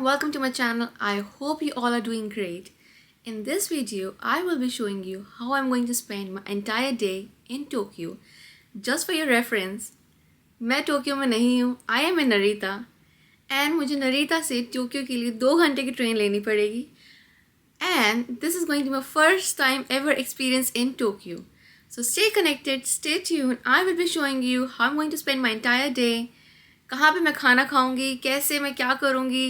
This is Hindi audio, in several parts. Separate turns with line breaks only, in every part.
everyone, welcome to my channel. I hope you all are doing great. In this video, I will be showing you how I'm going to spend my entire day in Tokyo. Just for your reference, मैं टोक्यो में नहीं हूँ, I am in Narita and मुझे नरीता से टोक्यो के लिए 2 घंटे की ट्रेन लेनी पड़ेगी. And this is going to be my first time ever experience in Tokyo. So stay connected, stay tuned. I will be showing you how I'm going to spend my entire day. कहाँ पे मैं खाना खाऊंगी, कैसे मैं क्या करूँगी.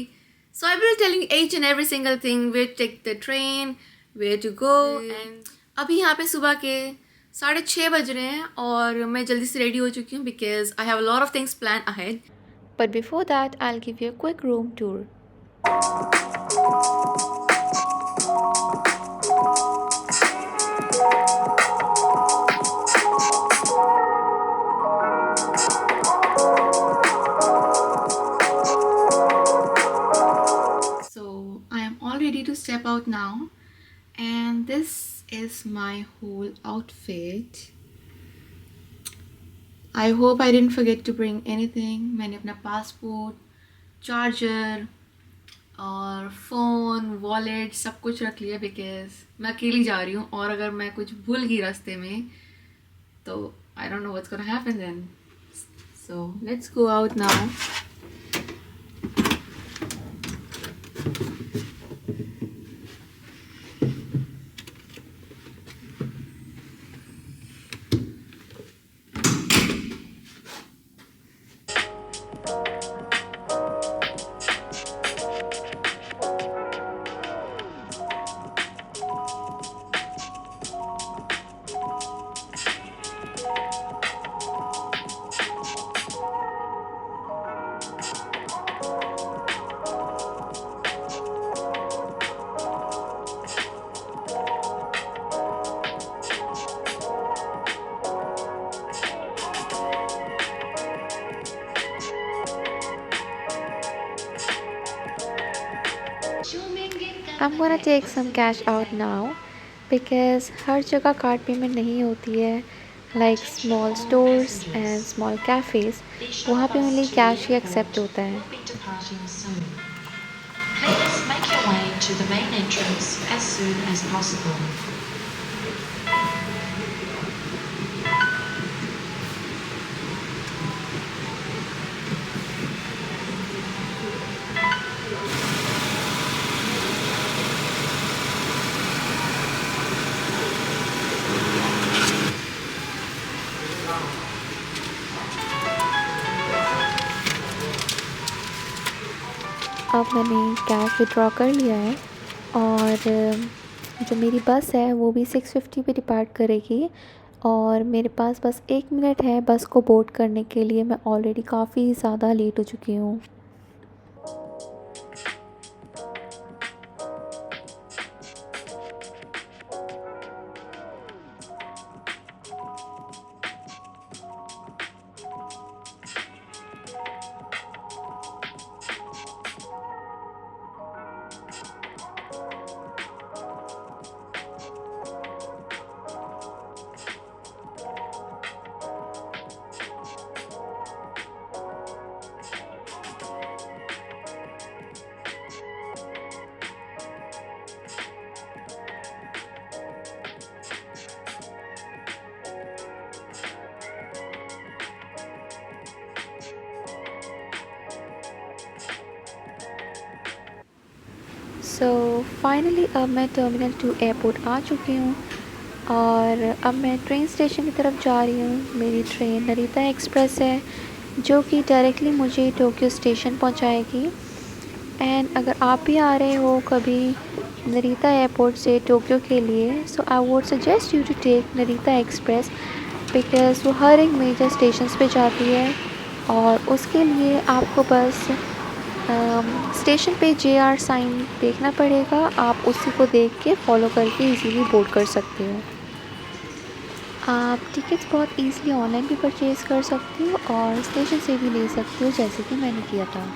So I will be telling each and every single thing, where to take the train, where to go. And अभी यहाँ पे सुबह के 6:30 बज रहे हैं और मैं जल्दी से रेडी हो चुकी हूँ because I have a lot of things planned ahead. But before that, I'll give you a quick room tour. Ready to step out now, and this is my whole outfit. I hope I didn't forget to bring anything. मैंने अपना पासपोर्ट, चार्जर और फ़ोन, वॉलेट सब कुछ रख लिया बिकॉज मैं अकेली जा रही हूँ और अगर मैं कुछ भूल गई रास्ते में तो I don't know what's gonna happen then. So let's go out now. I'm gonna take some cash out now because हर जगह कार्ड पेमेंट नहीं होती है. Like small stores and small cafes, वहाँ पे only cash ही accept होता है.
Please make your way to the main entrance as soon as possible.
अब मैंने कैश विड्रॉ कर लिया है और जो मेरी बस है वो भी 6:50 पे डिपार्ट करेगी और मेरे पास बस 1 मिनट है बस को बोर्ड करने के लिए. मैं ऑलरेडी काफ़ी ज़्यादा लेट हो चुकी हूँ. सो फाइनली अब मैं टर्मिनल 2 एयरपोर्ट आ चुकी हूँ और अब मैं ट्रेन स्टेशन की तरफ जा रही हूँ. मेरी ट्रेन नरीता एक्सप्रेस है जो कि डायरेक्टली मुझे टोक्यो स्टेशन पहुँचाएगी. एंड अगर आप भी आ रहे हो कभी नरीता एयरपोर्ट से टोक्यो के लिए, so I would suggest you to take Narita express because वो हर एक मेजर स्टेशंस पे जाती है और उसके लिए आपको बस स्टेशन पे JR साइन देखना पड़ेगा. आप उसी को देख के फॉलो करके इजीली बोर्ड कर सकते हो. आप टिकट्स बहुत इजीली ऑनलाइन भी परचेज़ कर सकते हो और स्टेशन से भी ले सकते हो जैसे कि मैंने किया था.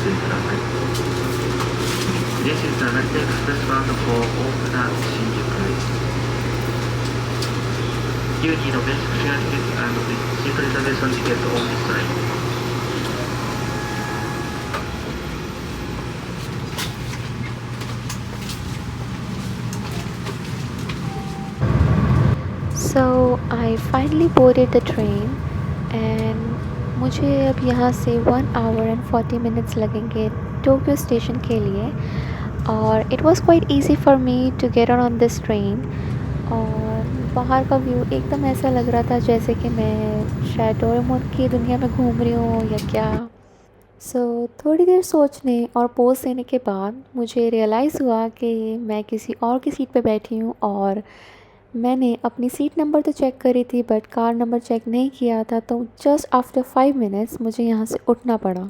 注意ください。This is the Night Express bound for Okinawa Shinjuku. You need a basic fare ticket and seat reservation ticket on this line.
So I finally boarded the train and मुझे अब यहाँ से 1 hour and 40 minutes लगेंगे टोक्यो स्टेशन के लिए और it was quite easy for me to get on this train. और बाहर का व्यू एकदम ऐसा लग रहा था जैसे कि मैं शायद डोरेमोन की दुनिया में घूम रही हूँ या क्या। थोड़ी देर सोचने और पोज देने के बाद मुझे रियलाइज़ हुआ कि मैं किसी और की सीट पे बैठी हूँ और मैंने अपनी सीट नंबर तो चेक करी थी बट कार नंबर चेक नहीं किया था, तो जस्ट आफ्टर 5 मिनट्स मुझे यहाँ से उठना पड़ा।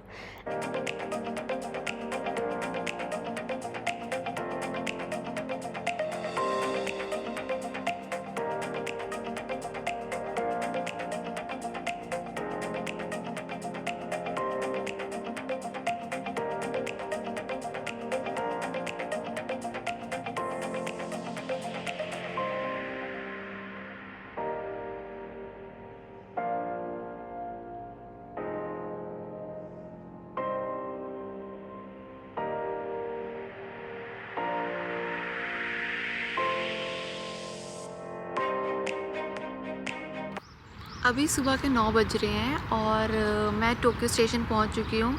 अभी सुबह के 9 बज रहे हैं और मैं टोक्यो स्टेशन पहुंच चुकी हूं।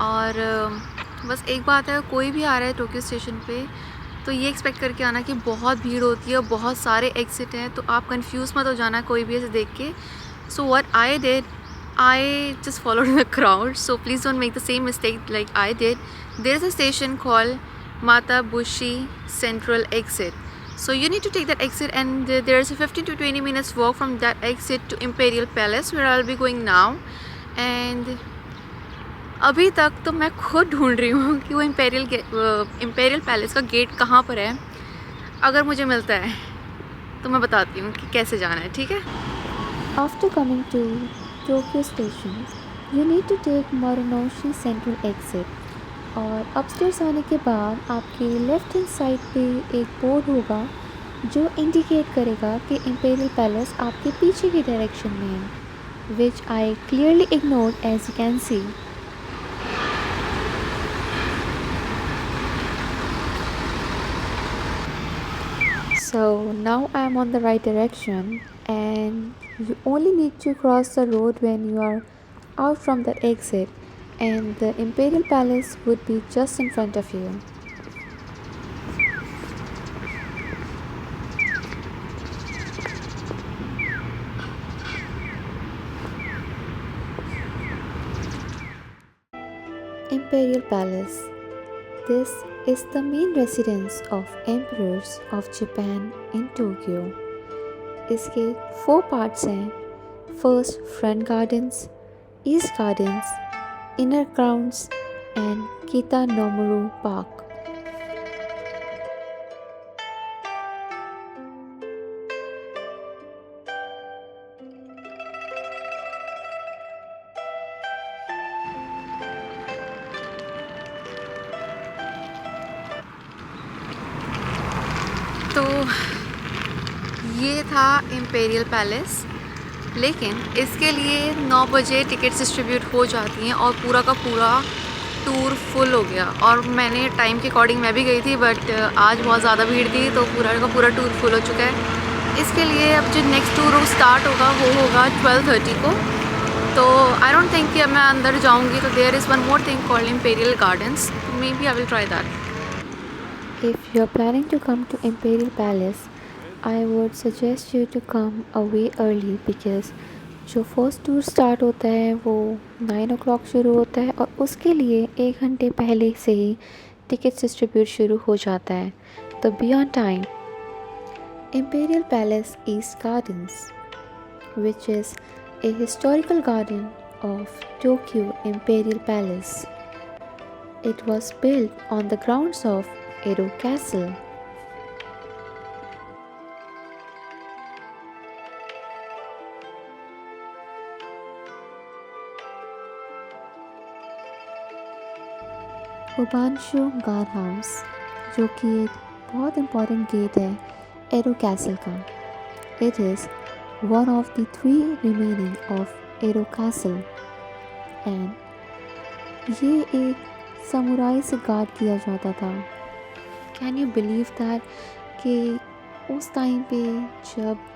और बस एक बात है, कोई भी आ रहा है टोक्यो स्टेशन पे तो ये एक्सपेक्ट करके आना कि बहुत भीड़ होती है और बहुत सारे एग्जिट हैं, तो आप कंफ्यूज मत हो जाना कोई भी ऐसे देख के। So what I did, I just followed the crowd, so please don't make the same mistake like I did. There is a station called Matabushi Central Exit. So you need to take that exit and there's a 15 to 20 minutes walk from that exit to Imperial Palace where I'll be going now. And अभी तक तो मैं खुद ढूंढ रही हूँ कि वो इम्पेरियल पैलेस का गेट कहाँ पर है। अगर मुझे मिलता है तो मैं बताती हूँ कि कैसे जाना है, ठीक है।
After coming to Tokyo Station, you need to take Marunouchi Central Exit. और अपस्टेयर्स आने के बाद आपके लेफ़्ट हैंड साइड पे एक बोर्ड होगा जो इंडिकेट करेगा कि इम्पेरियल पैलेस आपके पीछे की डायरेक्शन में है, which I clearly ignored as you can see. So now I am on the right direction and you only need to cross the road when you are out from the exit and the Imperial Palace would be just in front of you. Imperial Palace. This is the main residence of emperors of Japan in Tokyo. इसके 4 parts हैं। First, front gardens, east gardens, inner grounds and Kita-Nomura Park.
तो ये था इम्पेरियल पैलेस, लेकिन इसके लिए 9 बजे टिकट्स डिस्ट्रीब्यूट हो जाती हैं और पूरा का पूरा टूर फुल हो गया। और मैंने टाइम के अकॉर्डिंग मैं भी गई थी बट आज बहुत ज़्यादा भीड़ थी तो पूरा का पूरा टूर फुल हो चुका है। इसके लिए अब जो नेक्स्ट टूर स्टार्ट होगा वो होगा 12:30 को। तो आई डोंट थिंक कि अब मैं अंदर जाऊंगी। तो there is one more thing called imperial gardens, maybe I will try that.
If you are planning to come to Imperial Palace, I would suggest you to come a way early because जो फर्स्ट टूर स्टार्ट होता है वो 9 o'clock शुरू होता है और उसके लिए 1 घंटे पहले से ही टिकट्स डिस्ट्रीब्यूट शुरू हो जाता है, तो be on time. Imperial Palace East Gardens, which is a historical garden of Tokyo Imperial Palace. It was built on the grounds of Edo Castle. Obansho guard house, जो कि एक बहुत इम्पॉर्टेंट गेट है एडो कैसल का। It is one of the 3 remaining of Edo Castle and ये एक समुराई से गार्ड किया जाता था। कैन यू बिलीव दैट कि उस टाइम पे जब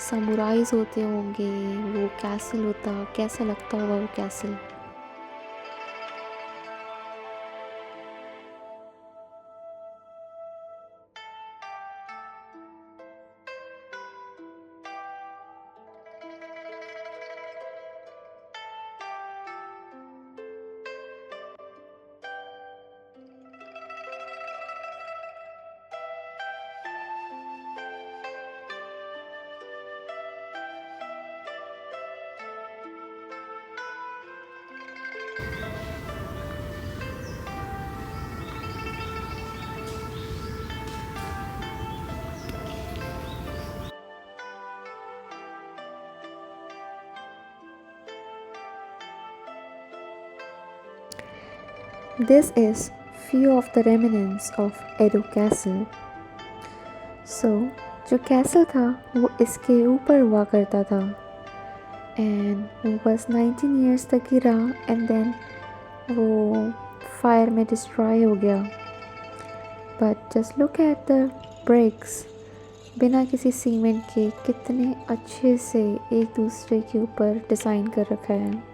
समुराइज होते होंगे वो कैसल होता, कैसा लगता होगा वो castle. This is few of the remnants of Edo Castle. So, जो कैसल था वो इसके ऊपर हुआ करता था एंड वो बस 19 ईयर्स तक ही रहा एंड देन वो फायर में डिस्ट्रॉय हो गया। But just look at the bricks, बिना किसी सीमेंट के कितने अच्छे से एक दूसरे के ऊपर डिज़ाइन कर रखा है।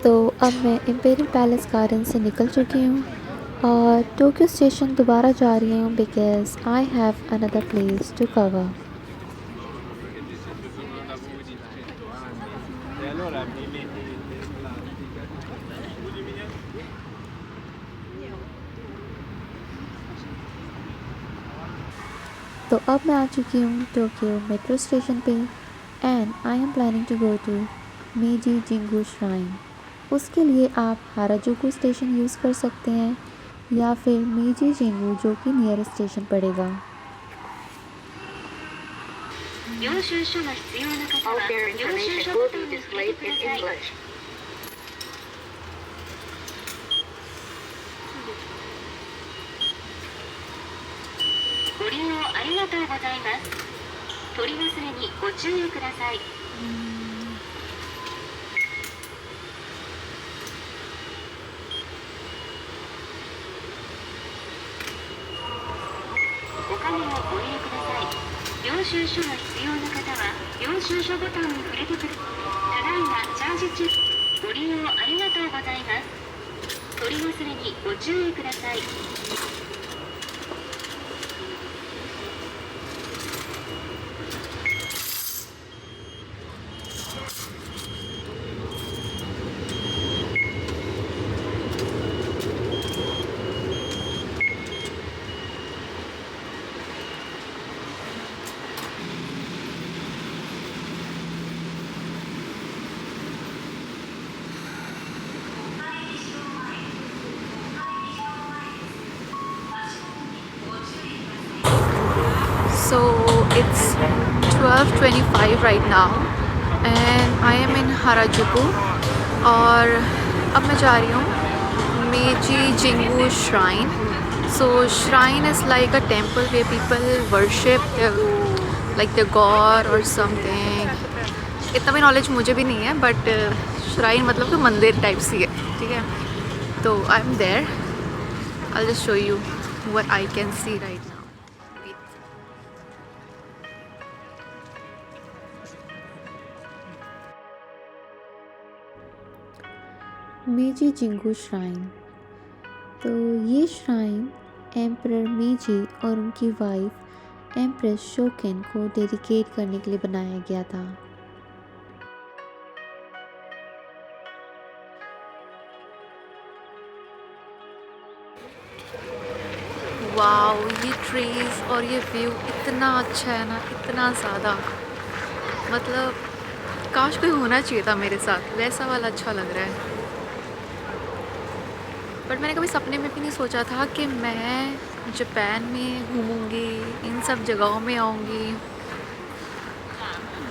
तो अब मैं इम्पेरियल पैलेस गार्डन से निकल चुकी हूँ और टोक्यो स्टेशन दोबारा जा रही हूँ because I have another place to cover. तो अब मैं आ चुकी हूँ टोक्यो मेट्रो स्टेशन पे and I am planning to go to Meiji Jingu shrine. उसके लिए आप हाराजुकु स्टेशन यूज़ कर सकते हैं या फिर मेजी जिंगू जो कि नियरेस्ट स्टेशन पड़ेगा।
All fare information will be displayed in English.
ご利用ありがとうございます。取り忘れにご注意ください。お金をご入れください。領収書が必要な方は領収書ボタンに触れてください。ただいまチャージ中。ご利用ありがとうございます。取り忘れにご注意ください。
So it's 12:25 right now and I am in Harajuku और अब मैं जा रही हूँ Meiji Jingu shrine. So shrine is like a temple where people worship like the god or something. इतना भी नॉलेज मुझे भी नहीं है बट श्राइन मतलब तो मंदिर टाइप सी है, ठीक है. तो I am there. I'll just show you what I can see right now.
मेजी जिंगू श्राइन. तो ये श्राइन एम्परर मेजी और उनकी वाइफ एम्प्रेस शोकेन को डेडिकेट करने के लिए बनाया गया था।
वाओ, ये ट्रीज और ये व्यू इतना अच्छा है ना, इतना ज़्यादा, मतलब काश कोई होना चाहिए था मेरे साथ, वैसा वाला अच्छा लग रहा है। बट मैंने कभी सपने में भी नहीं सोचा था कि मैं जापान में घूमूंगी, इन सब जगहों में आऊँगी।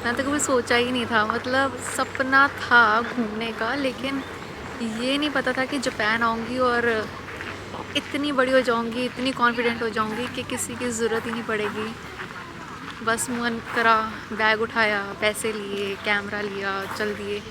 मैंने तो कभी सोचा ही नहीं था, मतलब सपना था घूमने का, लेकिन ये नहीं पता था कि जापान आऊँगी और इतनी बड़ी हो जाऊँगी, इतनी कॉन्फिडेंट हो जाऊँगी कि किसी की ज़रूरत ही नहीं पड़ेगी। बस मन करा, बैग उठाया, पैसे लिए, कैमरा लिया, चल दिए।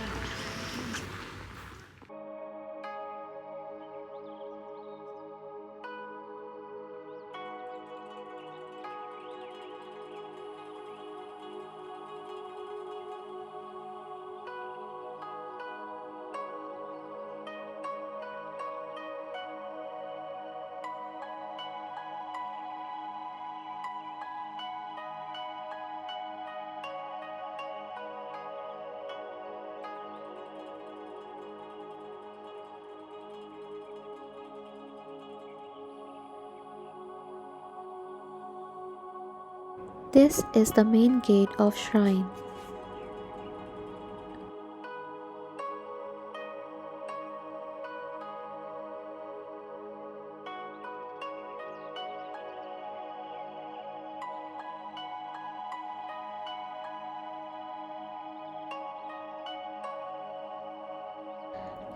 This is the main gate of shrine.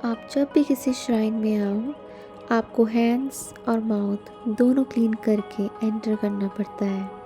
आप जब भी किसी श्राइन में आओ, आपको हैंड्स और माउथ दोनों क्लीन करके एंटर करना पड़ता है।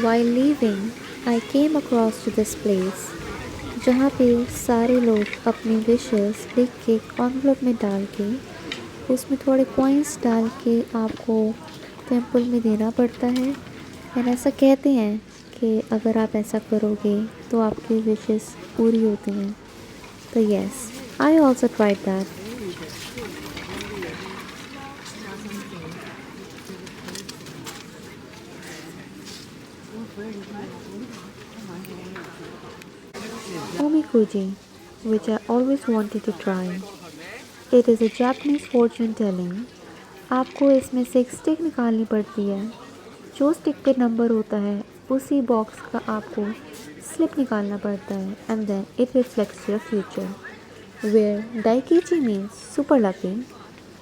While leaving, I came across to this place, जहाँ पे सारे लोग अपनी विशेस लिख के एनवलप में डाल के उसमें थोड़े कॉइन्स डाल के आपको टेंपल में देना पड़ता है। एंड ऐसा कहते हैं कि अगर आप ऐसा करोगे तो आपकी विशेस पूरी होती हैं। तो yes, I also tried that. Omikuji, which I always wanted to try. It is a Japanese fortune telling. आपको इसमें से एक स्टिक निकालनी पड़ती है। जो स्टिक पे नंबर होता है उसी बॉक्स का आपको स्लिप निकालना पड़ता है and then it reflects your future. Where Daikichi means super lucky,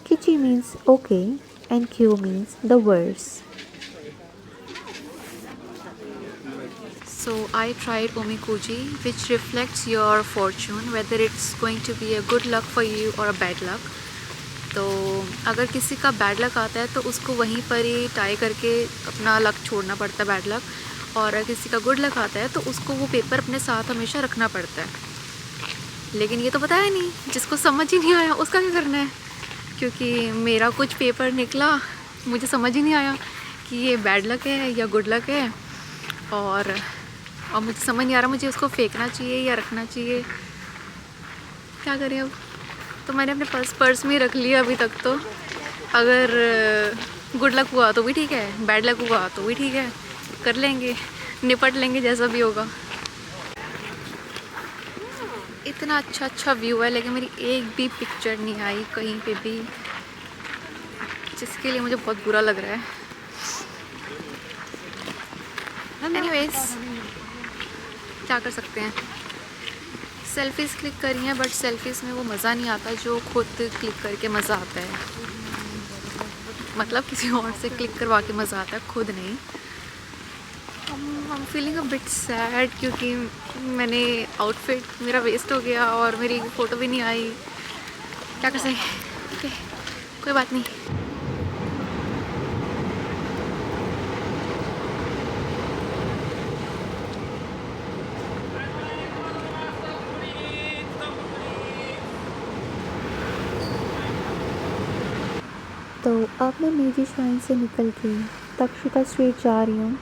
Kichi means okay, and Kyo means the worst.
So I tried Omikuji, which reflects your fortune, whether it's going to be a good luck for you or a bad luck. तो अगर किसी का बैड लक आता है तो उसको वहीं पर ही टाई करके अपना लक छोड़ना पड़ता है, बैड लक। और अगर किसी का गुड लक आता है तो उसको वो पेपर अपने साथ हमेशा रखना पड़ता है। लेकिन ये तो पता है नहीं, जिसको समझ ही नहीं आया उसका क्या करना है। क्योंकि मेरा कुछ पेपर निकला, मुझे समझ ही नहीं आया कि ये बैड लक है या गुड लक है। और और मुझे समझ नहीं आ रहा मुझे उसको फेंकना चाहिए या रखना चाहिए, क्या करें अब। तो मैंने अपने पर्स में ही रख लिया अभी तक। तो अगर गुड लक हुआ तो भी ठीक है, बैड लक हुआ तो भी ठीक है, कर लेंगे, निपट लेंगे जैसा भी होगा। इतना अच्छा व्यू है लेकिन मेरी एक भी पिक्चर नहीं आई कहीं पे भी, जिसके लिए मुझे बहुत बुरा लग रहा है। एनीवेज, क्या कर सकते हैं। सेल्फीज़ क्लिक करी हैं बट सेल्फीज़ में वो मज़ा नहीं आता जो खुद क्लिक करके मज़ा आता है। मतलब किसी और से क्लिक करवा के मज़ा आता है, खुद नहीं। I'm feeling a bit sad क्योंकि मैंने आउटफिट मेरा वेस्ट हो गया और मेरी फ़ोटो भी नहीं आई। क्या कर सकते, ओके कोई बात नहीं।
तो अब मैं मेजी श्राइन से निकल के तक्षशिला स्ट्रीट जा रही हूँ,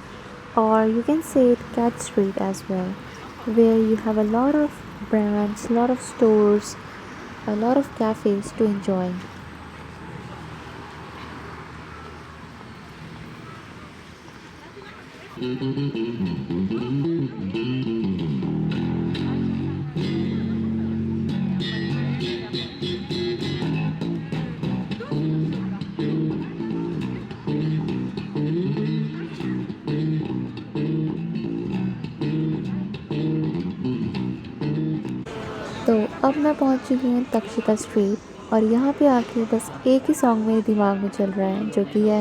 और you can say it Cat Street as well, where you have a lot of brands, lot of stores, a lot of cafes to enjoy. तो अब मैं पहुंच चुकी हूँ तक्षशिला स्ट्रीट, और यहाँ पे आके बस एक ही सॉन्ग मेरे दिमाग में चल रहा है, जो कि है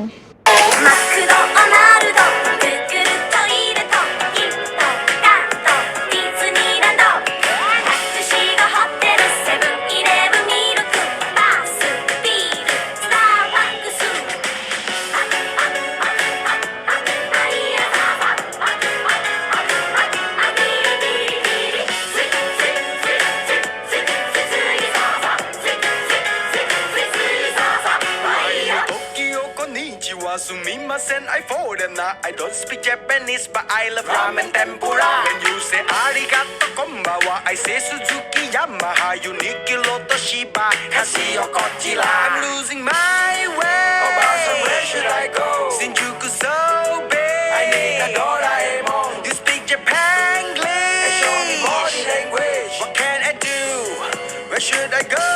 I foreign I don't speak Japanese but I love ramen tempura. When you say arigato konbawa, I say Suzuki Yamaha, Unique Loto Shiba, Casio Kochila. I'm losing my way. Where should I go? Shinjuku so big. I need a Doraemon. You speak Japanglish and show me body language. What can I do? Where should I go?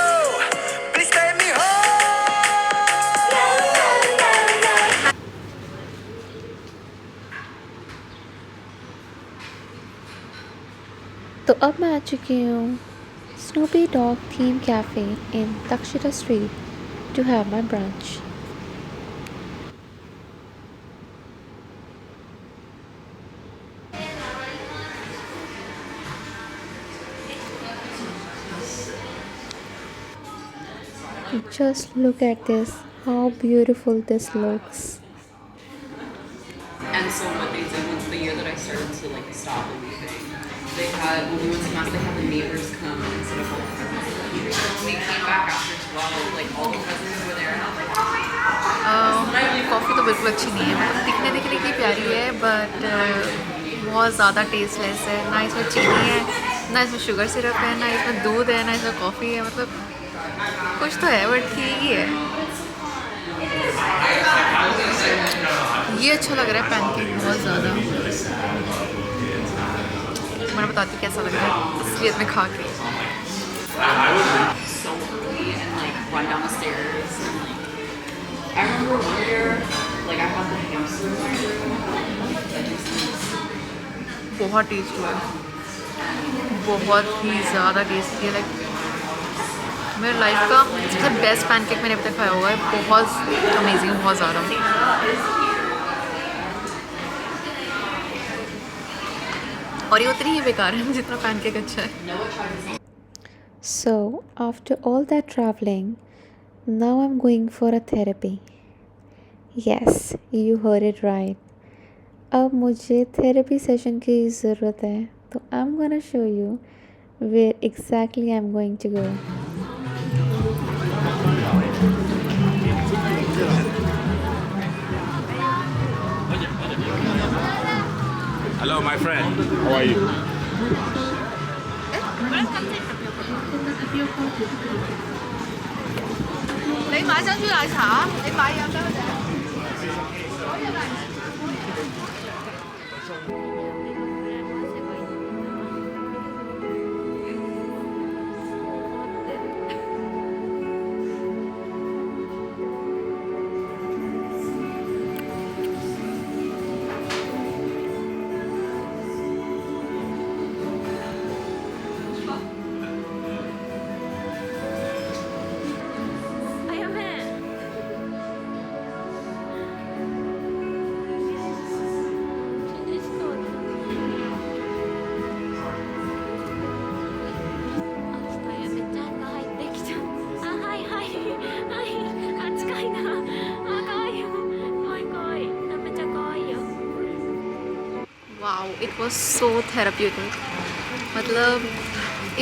Please take me home.
तो अब मैं आ चुकी हूँ Snoopy dog theme cafe in Takeshita street to have my brunch. Just look at this, how beautiful this looks.
And so what they did was the year that I started to like stop everything, they had, when we went to mass, they had the neighbors come instead of all the cousins. When we came back after 12, like all the cousins were there and I was like, oh my god.
Coffee तो बिल्कुल अच्छी नहीं है, मतलब दिखने की प्यारी है बट बहुत ज़्यादा टेस्टलेस है। ना इसमें चीनी है, ना इसमें शुगर सिरप है, ना इसमें दूध है, ना इसमें कॉफ़ी है। मतलब कुछ तो है बट ठीक ही है। ये अच्छा लग रहा है पैनकेक बहुत ज़्यादा। मैं बताती हूँ कैसा लग रहा है इसलिए मैं खा के।
So early and like run down the stairs and like I remember one year like I had the hamster in my room.
बहुत टेस्टी है, बहुत ही ज़्यादा टेस्टी है। लाइक मेरे लाइफ का सबसे बेस्ट पैनकेक मैंने अभी तक खाया हुआ है। बहुत अमेजिंग, बहुत ज़्यादा। और ये उतनी ही बेकार है जितना पैनकेक अच्छा है।
So after all that traveling, now I'm going for a therapy. Yes, you heard it right. अब मुझे थेरेपी सेशन की ज़रूरत है, तो I'm gonna show you where exactly I'm going to go.
Hello, my friend. How are you?
Wow, it was so therapeutic. मतलब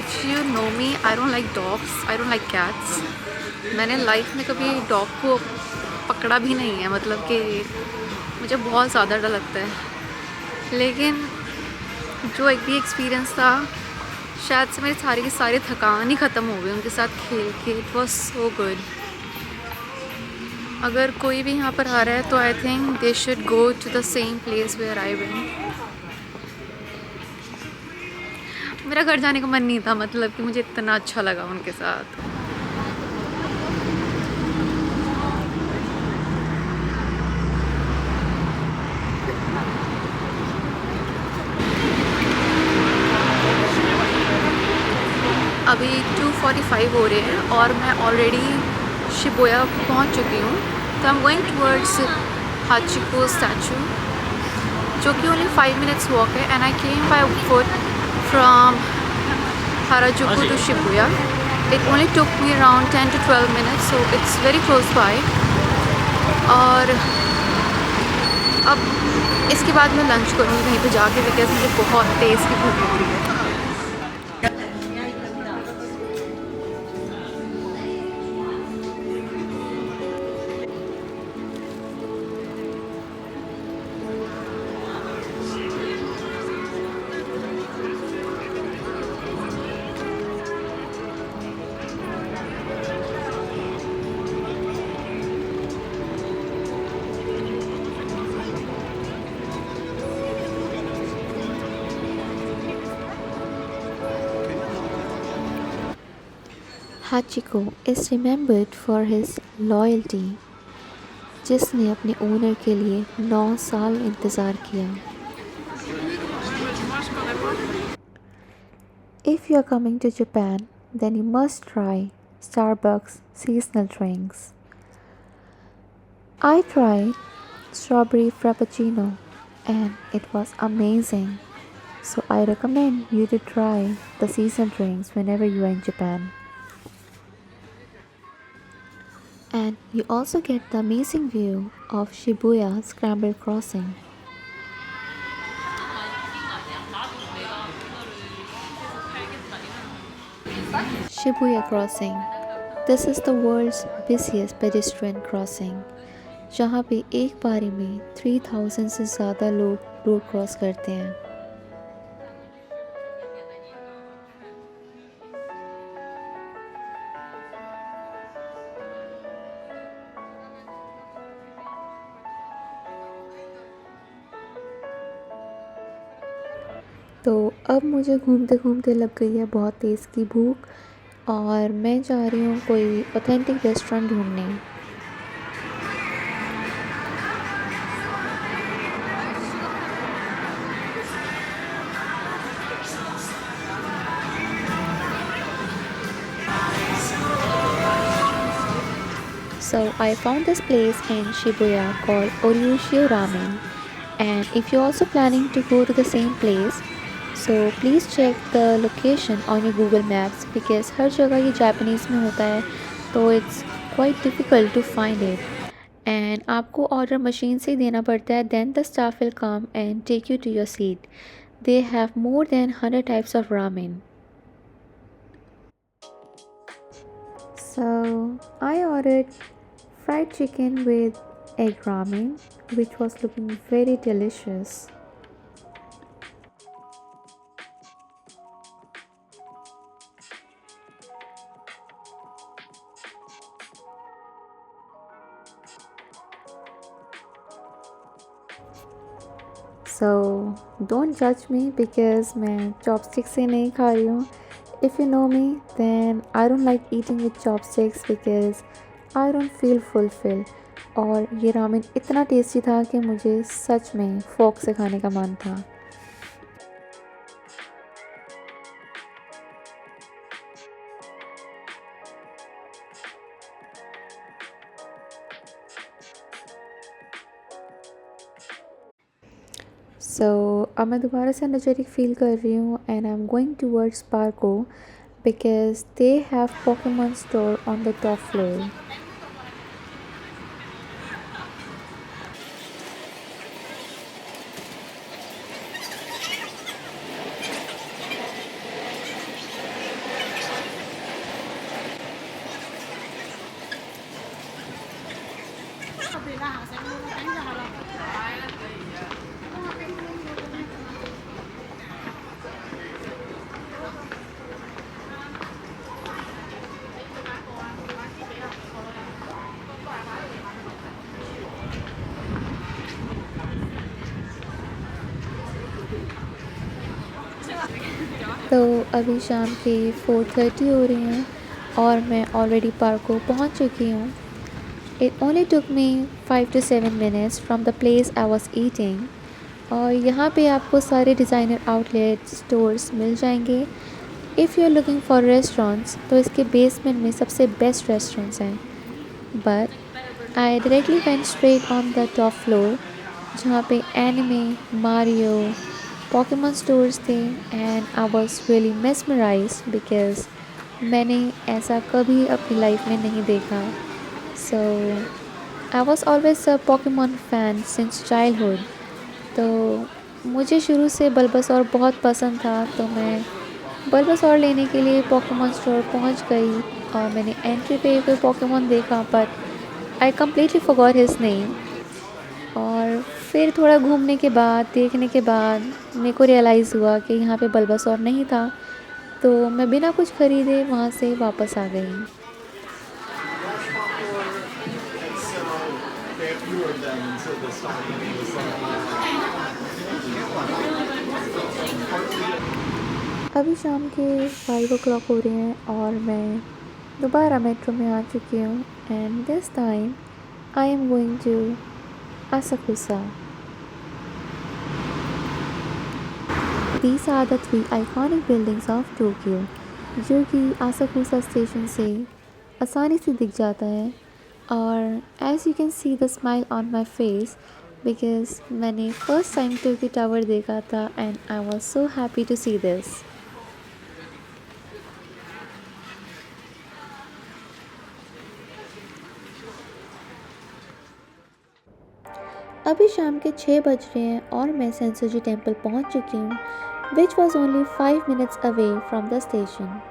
if you know me, I don't like dogs, I don't like cats. मैंने लाइफ में कभी डॉग को पकड़ा भी नहीं है, मतलब कि मुझे बहुत ज़्यादा डर लगता है। लेकिन जो एक भी एक्सपीरियंस था, शायद से मेरी सारी की सारी थकान ही ख़त्म हो गई उनके साथ खेल के। It was so good. अगर कोई भी यहाँ पर आ रहा है तो I think they should go to the same place where I went. मेरा घर जाने का मन नहीं था, मतलब कि मुझे इतना अच्छा लगा उनके साथ। अभी 2:45 हो रहे हैं और मैं ऑलरेडी शिबुया पहुंच चुकी हूँ। तो I am going towards हाचिको statue, जो कि ओनली 5 मिनट्स वॉक है। And I came by foot from Harajuku to Shibuya. It only took me around 10 to 12 minutes, so it's very close by. और अब इसके बाद मैं लंच करूँगी कहीं पे जाके, बिकॉज मुझे बहुत तेज़ की भूख लग रही है।
Hachiko is remembered for his loyalty, जिसने अपने ओनर के लिए 9 साल इंतज़ार किया। If you are coming to Japan, then you must try Starbucks seasonal drinks. I tried strawberry frappuccino and it was amazing. So I recommend you to try the seasonal drinks whenever you are in Japan. And you also get the amazing view of Shibuya Scramble Crossing. Shibuya Crossing. This is the world's busiest pedestrian crossing, जहाँ पे एक बारी में 3000 से ज़्यादा लोग रोड क्रॉस करते हैं। तो अब मुझे घूमते घूमते लग गई है बहुत तेज़ की भूख, और मैं जा रही हूँ कोई ऑथेंटिक रेस्टोरेंट ढूंढने। So I found this place in Shibuya called Oryushio Ramen, and if you're also planning to go to the same place, so please check the location on your Google Maps, because हर जगह ये जापानीज़ में होता है तो it's quite difficult to find it, and आपको ऑर्डर मशीन से ही देना पड़ता है, then the staff will come and take you to your seat. They have more than 100 types of ramen. So I ordered fried chicken with egg ramen, which was looking very delicious. So don't जज मी बिकॉज मैं चॉपस्टिक से नहीं खा रही हूँ. If you know me then I don't like eating with chopsticks because I don't feel fulfil. और ये रामेन इतना टेस्टी था कि मुझे सच में फोक से खाने का मन था. सो अब मैं दोबारा से एनर्जेटिक फील कर रही हूँ and I am going towards Parko because they have Pokemon store on the top floor. तो अभी शाम के 4:30 हो रही हैं और मैं ऑलरेडी पार्को पहुंच चुकी हूँ. It only took me 5 to 7 minutes from the place I was eating. और यहाँ पे आपको सारे डिज़ाइनर आउटलेट स्टोर्स मिल जाएंगे. If you are looking for restaurants तो इसके बेसमेंट में सबसे बेस्ट रेस्टोरेंट्स हैं. But I directly went straight on the top floor जहाँ पे एनिमे, मारियो, पोकेमॉन स्टोर्स थे and I was really mesmerised because मैंने ऐसा कभी अपनी लाइफ में नहीं देखा. So I was always a Pokemon fan since childhood. तो मुझे शुरू से बल्बासौर बहुत पसंद था तो मैं बल्बासौर लेने के लिए पोकेमॉन स्टोर पहुंच गई और मैंने एंट्री पे कोई पोकेमॉन देखा but I completely forgot his name. और फिर थोड़ा घूमने के बाद देखने के बाद मेरे को रियलाइज़ हुआ कि यहाँ पे बल्बासौर नहीं था तो मैं बिना कुछ ख़रीदे वहाँ से वापस आ गई. अभी शाम के 5 o'clock हो रहे हैं और मैं दोबारा मेट्रो में आ चुकी हूँ and this time I am going to Asakusa. These are the 3 iconic buildings of Tokyo जो कि आसाकुसा स्टेशन से आसानी से दिख जाता है. और as you can see the smile on my face because मैंने first time टोक्यो टावर देखा था and I was so happy to see this. अभी शाम के 6 बज रहे हैं और मैं सेंसोजी टेम्पल पहुंच चुकी हूँ which was only 5 minutes away from the station.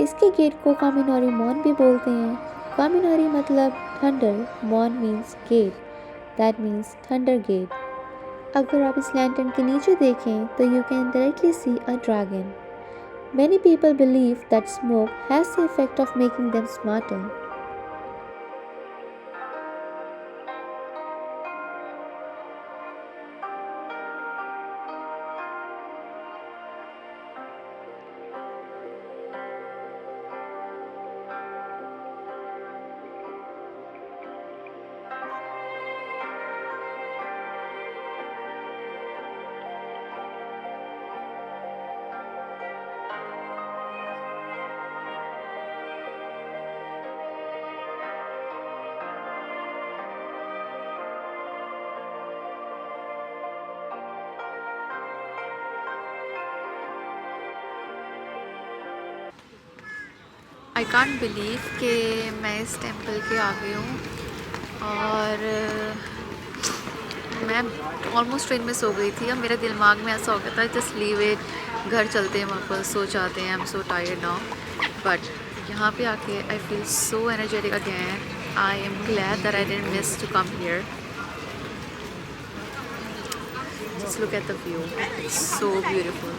इसके गेट को कामिनोरी मॉन भी बोलते हैं. कामिनोरी मतलब thunder, mon means gate, that means thunder gate. अगर आप इस लैंटर्न के नीचे देखें तो you can directly see a dragon. Many people believe that smoke has the effect of making them smarter.
I can't believe कि मैं इस टेंपल के आ गई हूँ और मैं ऑलमोस्ट ट्रेन में सो गई थी. अब मेरे दिमाग में ऐसा हो गया था जस्ट लीव इट, घर चलते हैं वापस, सो जाते हैं, I am so tired now. But यहाँ पे आके I feel so energetic again. I am glad that I didn't miss to come here. Just look at the view, it's so beautiful.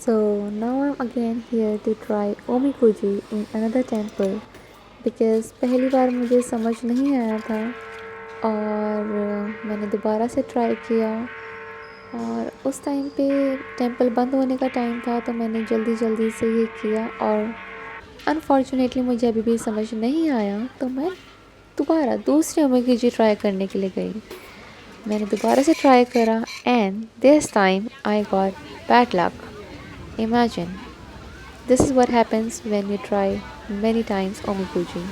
So now I'm again here to try Omikuji in another temple because पहली बार मुझे समझ नहीं आया था और मैंने दोबारा से ट्राई किया और उस टाइम पे टेंपल बंद होने का टाइम था तो मैंने जल्दी से ये किया और अनफॉर्चुनेटली मुझे अभी भी समझ नहीं आया तो मैं दोबारा दूसरे ओमिकुजी ट्राई करने के लिए गई। मैंने दोबारा से ट्राई करा and this time I got bad luck. Imagine, this is what happens when you try many times Omikuji.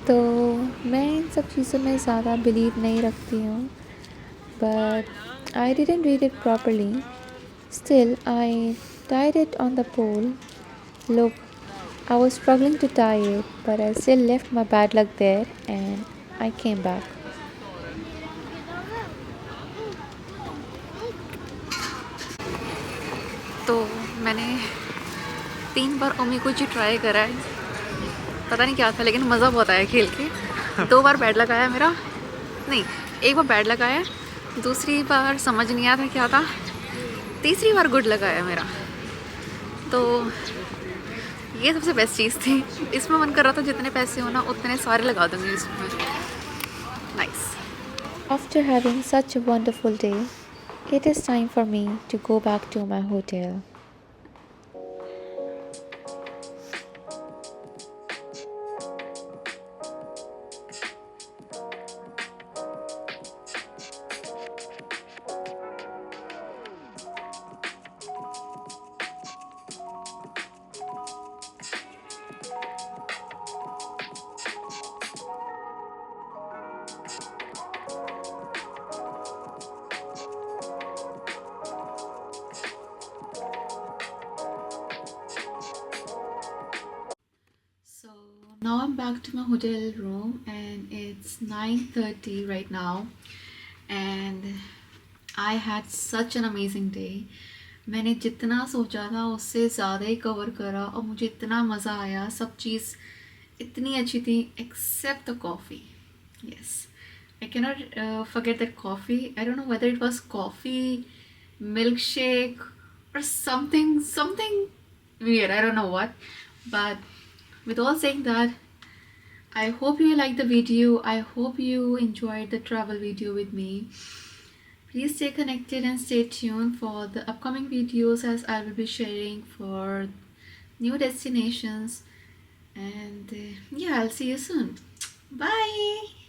तो मैं इन सब चीज़ों में ज़्यादा बिलीव नहीं रखती हूँ but I didn't read it properly. Still, I tied it on the pole. Look, I was struggling to tie it, but I still left my bad luck there and I came back.
तो मैंने 3 बार ओमिकुजी ट्राई करा है, पता नहीं क्या था लेकिन मज़ा बहुत आया खेल के। 2 बार बैड लक आया मेरा, नहीं 1 बार बैड लक आया, दूसरी बार समझ नहीं आया था क्या था, तीसरी बार गुड लक आया मेरा। तो ये सबसे बेस्ट चीज़ थी। इसमें मन कर रहा था जितने पैसे हो ना उतने सारे लगा दूँगी इसमें। Nice.
After having such a wonderful day, it is time for me to go back to my hotel.
Now I'm back to my hotel room and it's 9:30 right now and I had such an amazing day. मैंने जितना सोचा था उससे ज़्यादा ही कवर करा और मुझे इतना मज़ा आया, सब चीज़ इतनी अच्छी थी except the coffee. Yes, I cannot forget that coffee. I don't know whether it was coffee, milkshake or something weird. I don't know what, but with all saying that, I hope you liked the video. I hope you enjoyed the travel video with me. Please stay connected and stay tuned for the upcoming videos as I will be sharing for new destinations. And yeah, I'll see you soon. Bye.